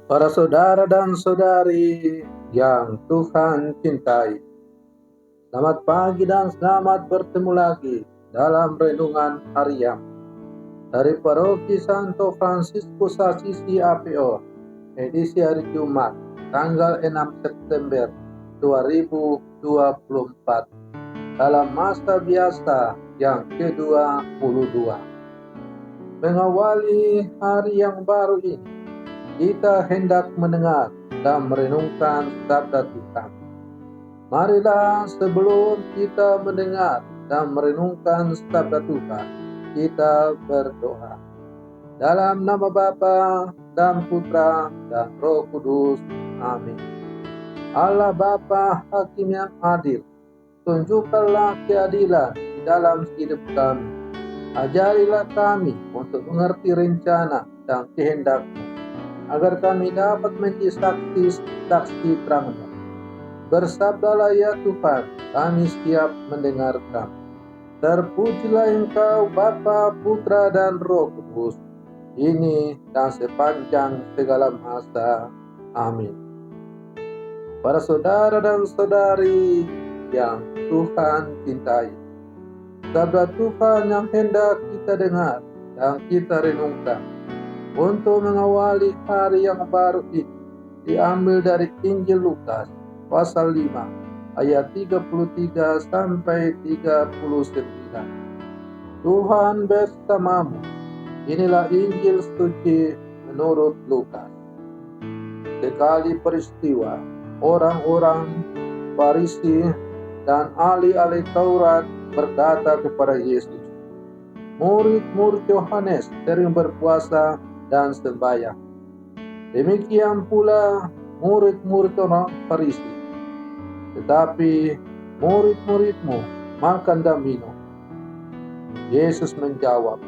Para saudara dan saudari yang Tuhan cintai, selamat pagi dan selamat bertemu lagi dalam renungan harian dari Paroki Santo Fransiskus Assisi APO, edisi hari Jumat, tanggal 6 September 2024, dalam masa biasa yang ke-22. Mengawali hari yang baru ini, kita hendak mendengar dan merenungkan sabda Tuhan. Marilah sebelum kita mendengar dan merenungkan sabda Tuhan, kita berdoa. Dalam nama Bapa dan Putra dan Roh Kudus. Amin. Allah Bapa Hakim yang adil, tunjukkanlah keadilan di dalam hidup kami. Ajarilah kami untuk mengerti rencana dan kehendak-Mu, agar kami dapat menjadi saksi-saksi terang-Mu. Bersabdalah ya Tuhan, kami siap mendengarkan. Terpujilah Engkau Bapa, Putra, dan Roh Kudus, ini dan sepanjang segala masa. Amin. Para saudara dan saudari yang Tuhan cintai, sabda Tuhan yang hendak kita dengar dan kita renungkan untuk mengawali hari yang baru ini diambil dari Injil Lukas pasal 5 ayat 33 sampai 39. Tuhan bersamamu. Inilah Injil suci menurut Lukas. Sekali peristiwa, orang-orang Farisi dan ahli-ahli Taurat berkata kepada Yesus, "Murid-murid Yohanes sering berpuasa dan sembahyang. Demikian pula murid-murid orang Farisi. Tetapi murid-muridmu makan dan minum." Yesus menjawab,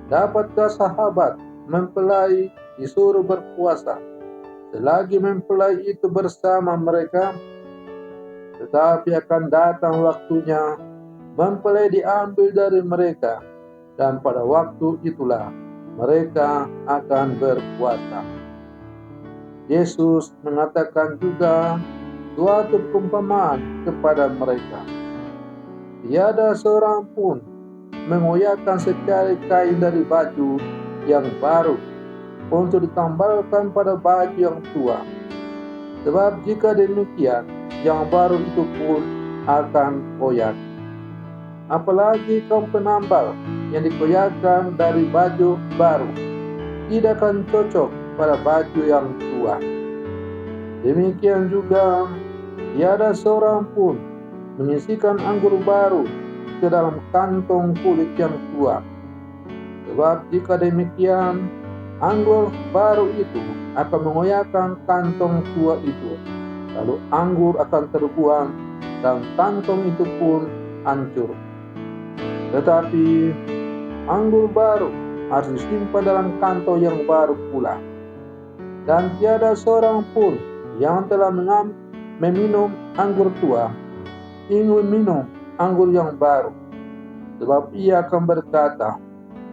"Dapatkah sahabat mempelai disuruh berpuasa selagi mempelai itu bersama mereka? Tetapi akan datang waktunya mempelai diambil dari mereka, dan pada waktu itulah mereka akan berpuasa." Yesus mengatakan juga suatu perumpamaan kepada mereka. Tiada seorang pun mengoyakkan secari kain dari baju yang baru untuk ditambalkan pada baju yang tua. Sebab jika demikian, yang baru itu pun akan koyak. Apalagi kaum penambal yang dikoyakkan dari baju baru tidak akan cocok pada baju yang tua. Demikian juga tiada seorang pun menyisikan anggur baru ke dalam kantong kulit yang tua. Sebab jika demikian, anggur baru itu akan mengoyakkan kantong tua itu, lalu anggur akan terbuang dan kantong itu pun hancur. Tetapi anggur baru harus disimpan dalam kantong yang baru pula. Dan tiada seorang pun yang telah meminum anggur tua ingin minum anggur yang baru, sebab ia akan berkata,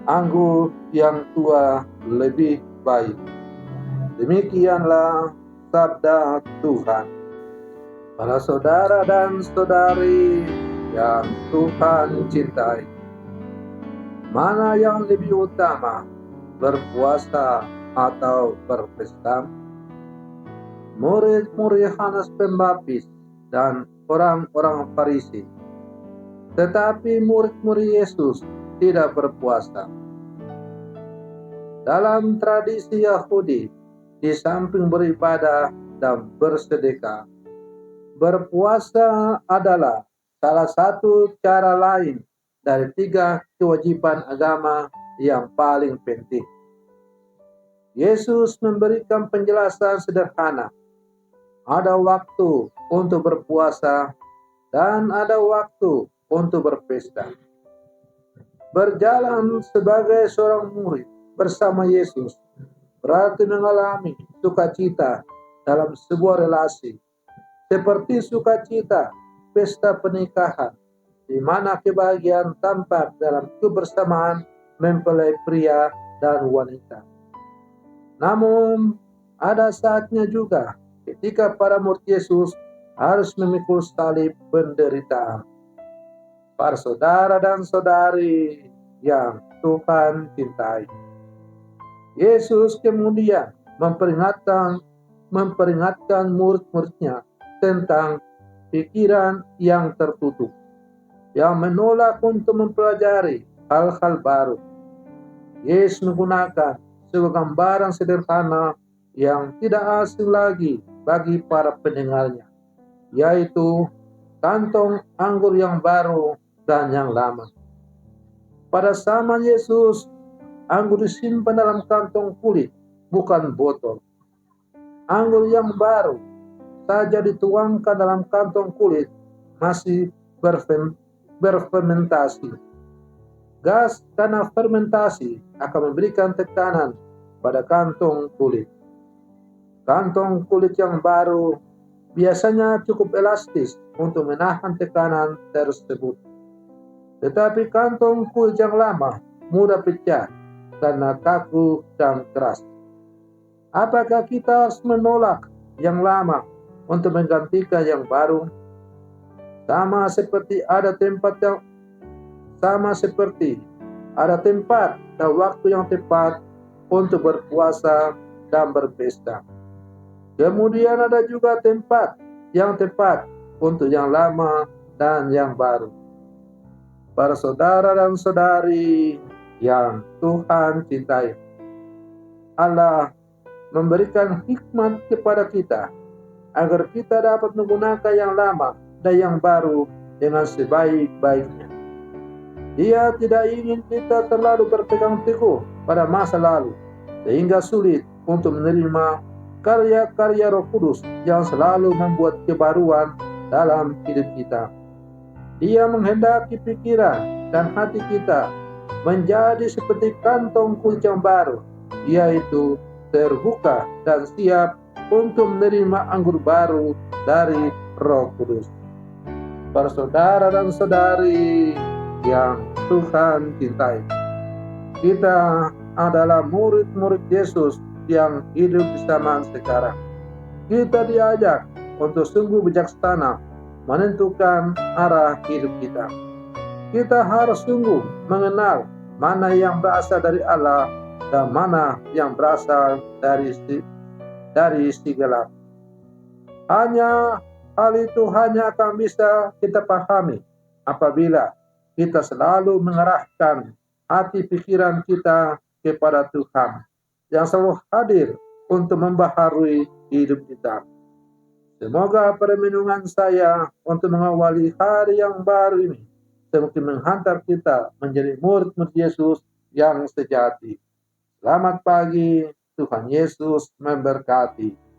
anggur yang tua lebih baik. Demikianlah sabda Tuhan. Para saudara dan saudari yang Tuhan cintai, mana yang lebih utama, berpuasa atau berpesta? Murid-murid Yohanes Pembaptis dan orang-orang Farisi. Tetapi murid-murid Yesus tidak berpuasa. Dalam tradisi Yahudi, di samping beribadah dan bersedekah, berpuasa adalah salah satu cara lain dari 3 kewajiban agama yang paling penting. Yesus memberikan penjelasan sederhana. Ada waktu untuk berpuasa dan ada waktu untuk berpesta. Berjalan sebagai seorang murid bersama Yesus berarti mengalami sukacita dalam sebuah relasi, seperti sukacita pesta pernikahan, di mana kebahagiaan tampak dalam kebersamaan mempelai pria dan wanita. Namun ada saatnya juga ketika para murid Yesus harus memikul salib penderitaan. Para saudara dan saudari yang Tuhan cintai, Yesus kemudian memperingatkan murid-muridnya tentang pikiran yang tertutup, yang menolak untuk mempelajari hal-hal baru. Yesus menggunakan sebuah gambaran sederhana yang tidak asing lagi bagi para pendengarnya, yaitu kantong anggur yang baru dan yang lama. Pada zaman Yesus, anggur disimpan dalam kantong kulit, bukan botol. Anggur yang baru saja dituangkan dalam kantong kulit masih berfermentasi. Gas karena fermentasi akan memberikan tekanan pada kantong kulit. Kantong kulit yang baru biasanya cukup elastis untuk menahan tekanan tersebut. Tetapi kantong kulit yang lama mudah pecah karena kaku dan keras. Apakah kita harus menolak yang lama untuk menggantikan yang baru? Sama seperti ada tempat dan waktu yang tepat untuk berpuasa dan berpesta. Kemudian ada juga tempat yang tepat untuk yang lama dan yang baru. Para saudara dan saudari yang Tuhan cintai, Allah memberikan hikmat kepada kita agar kita dapat menggunakan yang lama dan yang baru dengan sebaik-baiknya. Dia tidak ingin kita terlalu berpegang teguh pada masa lalu sehingga sulit untuk menerima karya-karya Roh Kudus yang selalu membuat kebaruan dalam hidup kita. Dia menghendaki pikiran dan hati kita menjadi seperti kantong kulit yang baru, yaitu terbuka dan siap untuk menerima anggur baru dari Roh Kudus. Para saudara dan saudari yang Tuhan cintai, kita adalah murid-murid Yesus yang hidup di zaman sekarang. Kita diajak untuk sungguh bijaksana menentukan arah hidup kita. Kita harus sungguh mengenal mana yang berasal dari Allah dan mana yang berasal dari si gelap. Hal itu hanya akan bisa kita pahami apabila kita selalu mengarahkan hati pikiran kita kepada Tuhan yang selalu hadir untuk membaharui hidup kita. Semoga permenungan saya untuk mengawali hari yang baru ini semakin menghantar kita menjadi murid-murid Yesus yang sejati. Selamat pagi, Tuhan Yesus memberkati.